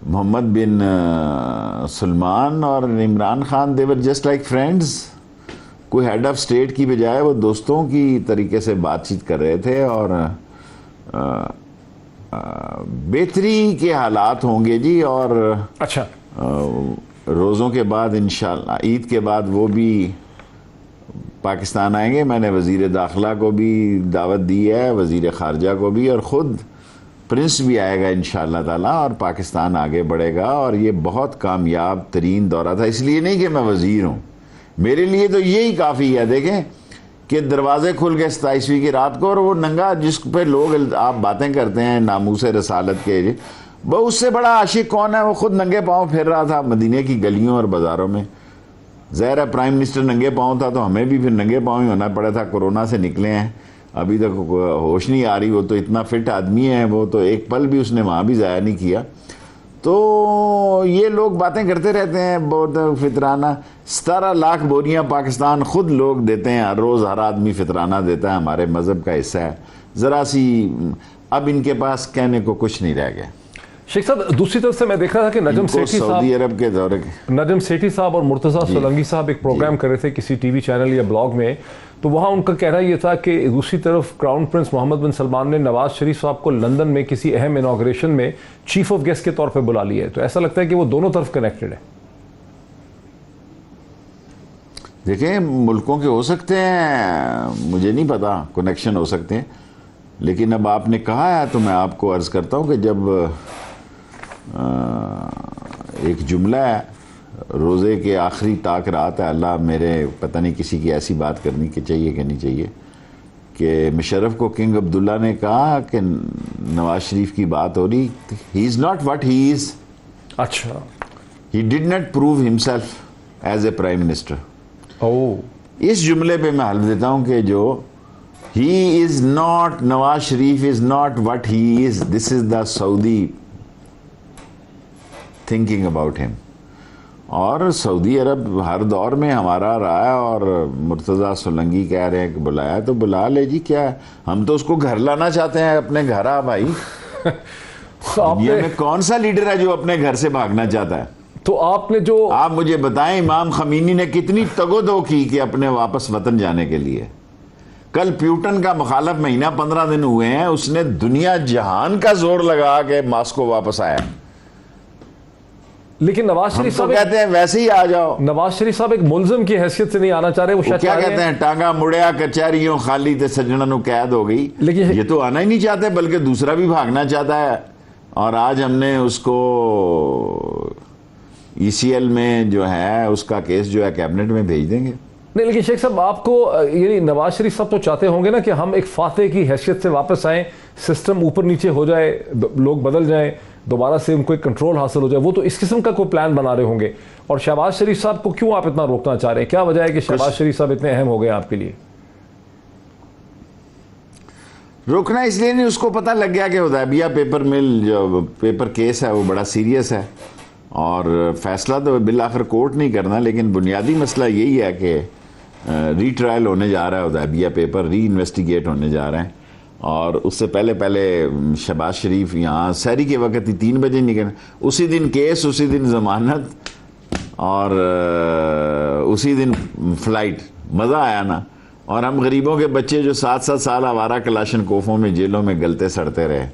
محمد بن سلمان اور Imran Khan they were just like friends. کوئی head of state کی بجائے وہ دوستوں کی طریقے سے بات چیت کر رہے تھے, اور بہتری کے حالات ہوں گے جی. اور اچھا, روزوں کے بعد انشاءاللہ, عید کے بعد وہ بھی پاکستان آئیں گے. میں نے وزیر داخلہ کو بھی دعوت دی ہے, وزیر خارجہ کو بھی, اور خود پرنس بھی آئے گا انشاءاللہ تعالیٰ, اور پاکستان آگے بڑھے گا. اور یہ بہت کامیاب ترین دورہ تھا, اس لیے نہیں کہ میں وزیر ہوں, میرے لیے تو یہی کافی ہے. دیکھیں کہ دروازے کھل گئے 27ویں کی رات کو, اور وہ ننگا جس پہ لوگ آپ باتیں کرتے ہیں ناموس رسالت کے, وہ اس سے بڑا عاشق کون ہے؟ وہ خود ننگے پاؤں پھر رہا تھا مدینے کی گلیوں اور بازاروں میں. ظاہر ہے پرائم منسٹر ننگے پاؤں تھا تو ہمیں بھی پھر ننگے پاؤں ہی ہونا پڑا تھا. کورونا سے نکلے ہیں, ابھی تک ہوش نہیں آ رہی. وہ تو اتنا فٹ آدمی ہے, وہ تو ایک پل بھی اس نے وہاں بھی ضائع نہیں کیا. تو یہ لوگ باتیں کرتے رہتے ہیں بہت فطرانہ. 17 لاکھ بوریاں پاکستان خود لوگ دیتے ہیں ہر روز, ہر آدمی فطرانہ دیتا ہے, ہمارے مذہب کا حصہ ہے. ذرا سی اب ان کے پاس کہنے کو کچھ نہیں رہ گیا. شیخ صاحب دوسری طرف سے میں دیکھ رہا تھا کہ نجم سیٹھی صاحب, سعودی عرب کے دورے کے نجم سیٹھی صاحب اور مرتضیٰ سولنگی صاحب ایک پروگرام کر رہے تھے کسی ٹی وی چینل یا بلاگ میں, تو وہاں ان کا کہنا یہ تھا کہ دوسری طرف کراؤن پرنس محمد بن سلمان نے نواز شریف صاحب کو لندن میں کسی اہم انوگریشن میں چیف آف گیسٹ کے طور پہ بلا لیا ہے. تو ایسا لگتا ہے کہ وہ دونوں طرف کنیکٹڈ ہے. دیکھیں ملکوں کے ہو سکتے ہیں, مجھے نہیں پتا, کنیکشن ہو سکتے ہیں, لیکن اب آپ نے کہا ہے تو میں آپ کو عرض کرتا ہوں کہ جب ایک جملہ ہے روزے کے آخری تاک رات ہے, اللہ میرے پتہ نہیں کسی کی ایسی بات کرنی کہ چاہیے کہ نہیں چاہیے, کہ مشرف کو کنگ عبداللہ نے کہا کہ نواز شریف کی بات ہو رہی, ہی is not what he is. اچھا, he did not prove himself as a prime minister. اس جملے پہ میں حلف دیتا ہوں کہ جو he is not, Nawaz Sharif is not what he is, this is the Saudi thinking about him. اور سعودی عرب ہر دور میں ہمارا رہا ہے, اور مرتضیٰ سولنگی کہہ رہے ہیں کہ بلایا تو بلا لے جی, کیا ہے, ہم تو اس کو گھر لانا چاہتے ہیں اپنے گھر. آ بھائی دنیا میں کون سا لیڈر ہے جو اپنے گھر سے بھاگنا چاہتا ہے؟ تو آپ نے جو, آپ مجھے بتائیں امام خمینی نے کتنی تگ و دو کی کہ اپنے واپس وطن جانے کے لیے. کل پیوٹن کا مخالف مہینہ 15 دن ہوئے ہیں, اس نے دنیا جہان کا زور لگا کہ ماسکو واپس آیا. لیکن نواز شریف صاحب کہتے ہیں ویسے ہی آ جاؤ. نواز شریف صاحب ایک ملزم کی حیثیت سے نہیں آنا چاہ رہے. وہ کیا کہتے ہیں, ٹانگا مڑیا کچہریوں خالی تے سجنا نو قید ہو گئی. لیکن یہ تو آنا ہی نہیں چاہتے بلکہ دوسرا بھی بھاگنا چاہتا ہے, اور آج ہم نے اس کو ای سی ایل میں جو ہے اس کا کیس جو ہے کیبنٹ میں بھیج دیں گے. نہیں, لیکن شیخ صاحب آپ کو یعنی نواز شریف صاحب تو چاہتے ہوں گے نا کہ ہم ایک فاتح کی حیثیت سے واپس آئیں, سسٹم اوپر نیچے ہو جائے, لوگ بدل جائیں, دوبارہ سے ان کو ایک کنٹرول حاصل ہو جائے. وہ تو اس قسم کا کوئی پلان بنا رہے ہوں گے. اور شہباز شریف صاحب کو کیوں آپ اتنا روکنا چاہ رہے ہیں؟ کیا وجہ ہے کہ شہباز شریف صاحب اتنے اہم ہو گئے آپ کے لیے؟ روکنا اس لیے نہیں, اس کو پتہ لگ گیا کہ حدیبیہ پیپر مل جو پیپر کیس ہے وہ بڑا سیریس ہے, اور فیصلہ تو بالآخر کورٹ نہیں کرنا, لیکن بنیادی مسئلہ یہی ہے کہ ری ٹرائل ہونے جا رہا ہے حدیبیہ پیپر, ری انویسٹیگیٹ ہونے جا رہے ہیں. اور اس سے پہلے شہباز شریف یہاں سحری کے وقت ہی 3 بجے نکلے, اسی دن کیس, اسی دن ضمانت, اور اسی دن فلائٹ. مزہ آیا نا. اور ہم غریبوں کے بچے جو 7 سال آوارہ کلاشن کوفوں میں جیلوں میں گلتے سڑتے رہے,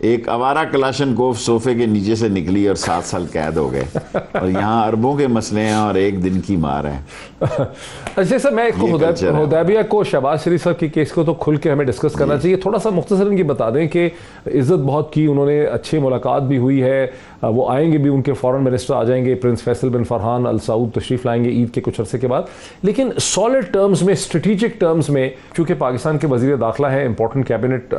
ایک آوارہ کلاشن کوف صوفے کے نیچے سے نکلی اور 7 سال قید ہو گئے. اور یہاں اربوں کے مسئلے ہیں اور ایک دن کی مار ہے. اچھا سر, میں حدیبیہ کو, شہباز شریف صاحب کی کیس کو تو کھل کے ہمیں ڈسکس کرنا چاہیے. تھوڑا سا مختصراً یہ بتا دیں کہ عزت بہت کی انہوں نے, اچھی ملاقات بھی ہوئی ہے, وہ آئیں گے بھی, ان کے فارن منسٹر آ جائیں گے, پرنس فیصل بن فرحان ال سعود تشریف لائیں گے عید کے کچھ عرصے کے بعد. لیکن سالڈ ٹرمز میں, اسٹریٹجک ٹرمز میں, چونکہ پاکستان کے وزیر داخلہ ہیں, امپورٹنٹ کیبنٹ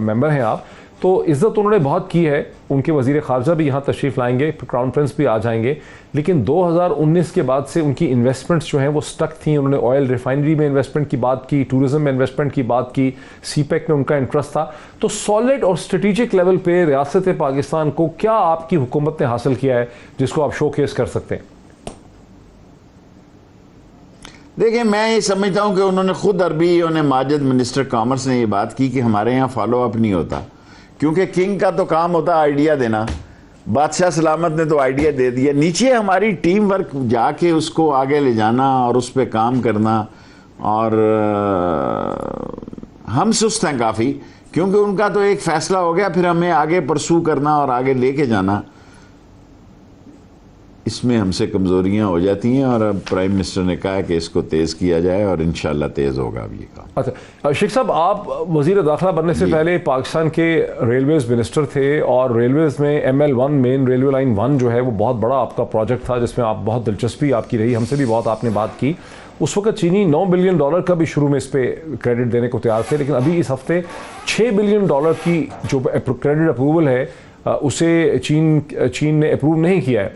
ممبر ہیں آپ, تو عزت انہوں نے بہت کی ہے. ان کے وزیر خارجہ بھی یہاں تشریف لائیں گے, کراؤن پرنس بھی آ جائیں گے. لیکن 2019 کے بعد سے ان کی انویسٹمنٹس جو ہیں وہ سٹک تھیں. انہوں نے آئل ریفائنری میں انویسٹمنٹ کی بات کی, ٹورزم میں انویسٹمنٹ کی بات کی, سی پیک میں ان کا انٹرسٹ تھا. تو سالڈ اور اسٹریٹجک لیول پہ ریاست پاکستان کو کیا آپ کی حکومت نے حاصل کیا ہے جس کو آپ شو کیس کر سکتے ہیں؟ دیکھیں, میں یہ سمجھتا ہوں کہ انہوں نے خود عربی, انہیں ماجد منسٹر کامرس نے یہ بات کی کہ ہمارے یہاں فالو اپ نہیں ہوتا, کیونکہ کنگ کا تو کام ہوتا ہے آئیڈیا دینا. بادشاہ سلامت نے تو آئیڈیا دے دیا. نیچے ہماری ٹیم ورک جا کے اس کو آگے لے جانا اور اس پہ کام کرنا, اور ہم سست ہیں کافی, کیونکہ ان کا تو ایک فیصلہ ہو گیا, پھر ہمیں آگے پرسو کرنا اور آگے لے کے جانا, اس میں ہم سے کمزوریاں ہو جاتی ہیں. اور اب پرائم منسٹر نے کہا کہ اس کو تیز کیا جائے, اور انشاءاللہ تیز ہوگا اب یہ کام. اچھا شیخ صاحب, آپ وزیر داخلہ بننے سے پہلے پاکستان کے ریلویز منسٹر تھے, اور ریلویز میں ML1 مین ریلوے لائن 1 جو ہے وہ بہت بڑا آپ کا پروجیکٹ تھا, جس میں آپ بہت دلچسپی آپ کی رہی, ہم سے بھی بہت آپ نے بات کی. اس وقت چینی $9 بلین کا بھی شروع میں اس پہ کریڈٹ دینے کو تیار تھے, لیکن ابھی اس ہفتے $6 بلین کی جو کریڈٹ اپروول ہے اسے چین نے اپروو نہیں کیا ہے.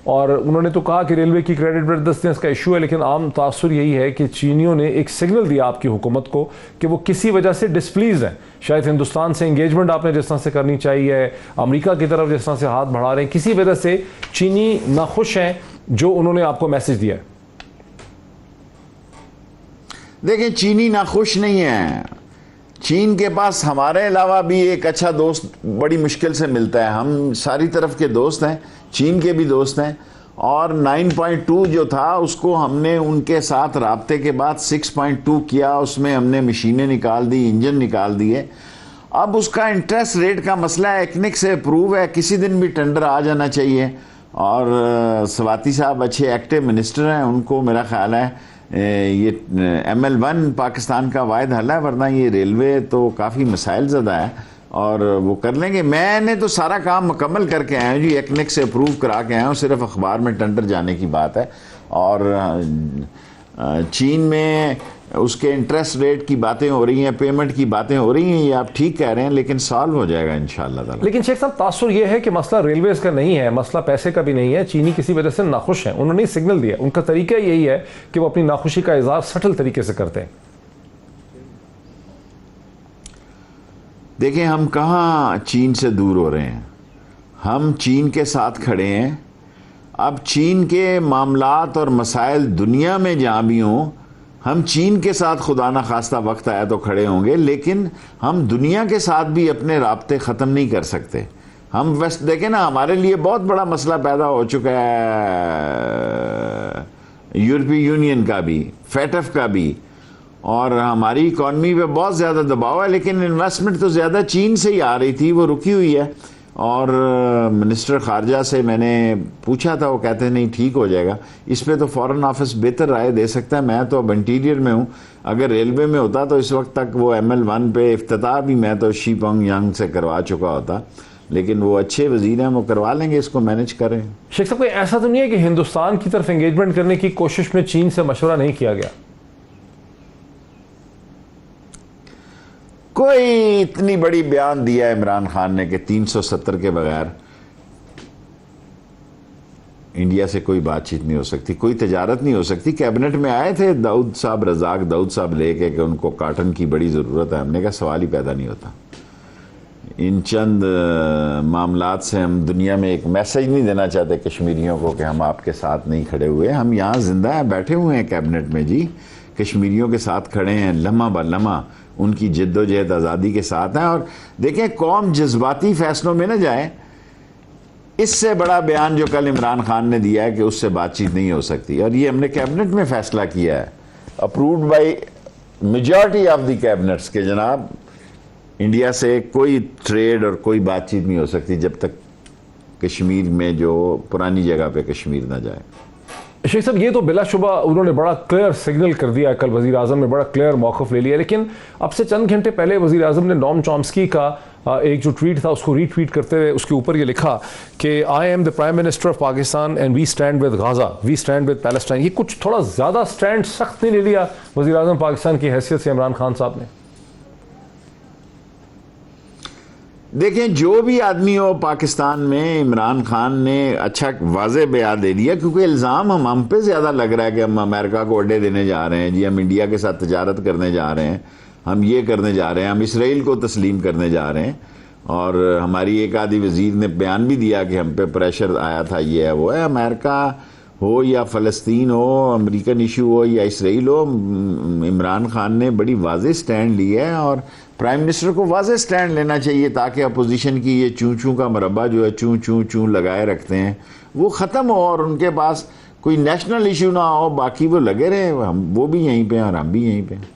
اور انہوں نے تو کہا کہ ریلوے کی کریڈٹ بردستیں کا ایشو ہے, لیکن عام تاثر یہی ہے کہ چینیوں نے ایک سگنل دیا آپ کی حکومت کو کہ وہ کسی وجہ سے ڈسپلیز ہیں. شاید ہندوستان سے انگیجمنٹ آپ نے جس طرح سے کرنی چاہیے, امریکہ کی طرف جس طرح سے ہاتھ بڑھا رہے ہیں, کسی وجہ سے چینی ناخوش ہیں جو انہوں نے آپ کو میسج دیا ہے. دیکھیں, چینی ناخوش نہیں ہیں. چین کے پاس ہمارے علاوہ بھی ایک اچھا دوست بڑی مشکل سے ملتا ہے. ہم ساری طرف کے دوست ہیں, چین کے بھی دوست ہیں, اور 9.2 جو تھا اس کو ہم نے ان کے ساتھ رابطے کے بعد 6.2 کیا. اس میں ہم نے مشینیں نکال دی, انجن نکال دیے. اب اس کا انٹرسٹ ریٹ کا مسئلہ ایکنک سے اپروو ہے, کسی دن بھی ٹینڈر آ جانا چاہیے. اور سواتی صاحب اچھے ایکٹیو منسٹر ہیں, ان کو میرا خیال ہے یہ ML1 پاکستان کا واحد حل ہے, ورنہ یہ ریلوے تو کافی مسائل زدہ ہے, اور وہ کر لیں گے. میں نے تو سارا کام مکمل کر کے آیا ہوں جی, ایکنک سے اپروو کرا کے آیا ہوں, صرف اخبار میں ٹینڈر جانے کی بات ہے. اور چین میں اس کے انٹرسٹ ریٹ کی باتیں ہو رہی ہیں, پیمنٹ کی باتیں ہو رہی ہیں, یہ آپ ٹھیک کہہ رہے ہیں, لیکن سالو ہو جائے گا انشاءاللہ تعالی. لیکن شیخ صاحب, تاثر یہ ہے کہ مسئلہ ریلویز کا نہیں ہے, مسئلہ پیسے کا بھی نہیں ہے. چینی کسی وجہ سے ناخوش ہیں, انہوں نے سگنل دیا, ان کا طریقہ یہی ہے کہ وہ اپنی ناخوشی کا اظہار سٹل طریقے سے کرتے ہیں. دیکھیں, ہم کہاں چین سے دور ہو رہے ہیں, ہم چین کے ساتھ کھڑے ہیں. اب چین کے معاملات اور مسائل دنیا میں جہاں بھی ہوں, ہم چین کے ساتھ خدا نہ خواستہ وقت آیا تو کھڑے ہوں گے, لیکن ہم دنیا کے ساتھ بھی اپنے رابطے ختم نہیں کر سکتے. ہم ویسٹ دیکھیں نا, ہمارے لیے بہت بڑا مسئلہ پیدا ہو چکا ہے یورپی یونین کا بھی, FATF کا بھی, اور ہماری اکانومی پہ بہت زیادہ دباؤ ہے. لیکن انویسٹمنٹ تو زیادہ چین سے ہی آ رہی تھی, وہ رکی ہوئی ہے. اور منسٹر خارجہ سے میں نے پوچھا تھا, وہ کہتے ہیں نہیں ٹھیک ہو جائے گا. اس پہ تو فارن آفس بہتر رائے دے سکتا ہے, میں تو اب انٹیریئر میں ہوں. اگر ریلوے میں ہوتا تو اس وقت تک وہ ML1 پہ افتتاح بھی میں تو شی پونگ ینگ سے کروا چکا ہوتا, لیکن وہ اچھے وزیر ہیں, وہ کروا لیں گے, اس کو مینج کریں. شیخ صاحب, کوئی ایسا تو نہیں ہے کہ ہندوستان کی طرف انگیجمنٹ کرنے کی کوشش میں چین سے مشورہ نہیں کیا گیا؟ کوئی اتنی بڑی بیان دیا ہے عمران خان نے کہ 370 کے بغیر انڈیا سے کوئی بات چیت نہیں ہو سکتی, کوئی تجارت نہیں ہو سکتی. کیبنٹ میں آئے تھے داؤد صاحب, رزاق داؤد صاحب لے کے کہ ان کو کاٹن کی بڑی ضرورت ہے. ہم نے کہا سوال ہی پیدا نہیں ہوتا. ان چند معاملات سے ہم دنیا میں ایک میسج نہیں دینا چاہتے کشمیریوں کو کہ ہم آپ کے ساتھ نہیں کھڑے ہوئے. ہم یہاں زندہ ہیں, بیٹھے ہوئے ہیں کیبنٹ میں جی, کشمیریوں کے ساتھ کھڑے ہیں, لمحہ بہ لمحہ ان کی جد و جہد آزادی کے ساتھ ہیں. اور دیکھیں, قوم جذباتی فیصلوں میں نہ جائے. اس سے بڑا بیان جو کل عمران خان نے دیا ہے کہ اس سے بات چیت نہیں ہو سکتی, اور یہ ہم نے کیبنٹ میں فیصلہ کیا ہے, approved by majority of the cabinets, کہ جناب انڈیا سے کوئی ٹریڈ اور کوئی بات چیت نہیں ہو سکتی جب تک کشمیر میں جو پرانی جگہ پہ کشمیر نہ جائے. شیخ صاحب, یہ تو بلا شبہ انہوں نے بڑا کلیئر سگنل کر دیا ہے, کل وزیر اعظم نے بڑا کلیئر موقف لے لیا. لیکن اب سے چند گھنٹے پہلے وزیر اعظم نے نوم چومسکی کا ایک جو ٹویٹ تھا اس کو ری ٹویٹ کرتے ہوئے اس کے اوپر یہ لکھا کہ I am the prime minister of Pakistan and we stand with Gaza, we stand with Palestine. یہ کچھ تھوڑا زیادہ اسٹینڈ سخت نہیں لے لیا وزیر اعظم پاکستان کی حیثیت سے عمران خان صاحب نے؟ دیکھیں, جو بھی آدمی ہو پاکستان میں, عمران خان نے اچھا واضح بیان دے دیا, کیونکہ الزام ہم پہ زیادہ لگ رہا ہے کہ ہم امریکہ کو اڈے دینے جا رہے ہیں جی, ہم انڈیا کے ساتھ تجارت کرنے جا رہے ہیں, ہم یہ کرنے جا رہے ہیں, ہم اسرائیل کو تسلیم کرنے جا رہے ہیں. اور ہماری ایک آدھی وزیر نے بیان بھی دیا کہ ہم پہ پریشر آیا تھا, یہ ہے وہ ہے. امریکہ ہو یا فلسطین ہو, امریکن ایشو ہو یا اسرائیل ہو, عمران خان نے بڑی واضح سٹینڈ لی ہے. اور پرائم منسٹر کو واضح سٹینڈ لینا چاہیے تاکہ اپوزیشن کی یہ چوں چوں کا مربع جو ہے چوں چوں چوں لگائے رکھتے ہیں وہ ختم ہو اور ان کے پاس کوئی نیشنل ایشو نہ ہو، باقی وہ لگے رہے، وہ بھی یہیں پہ ہیں اور ہم بھی یہیں پہ ہیں.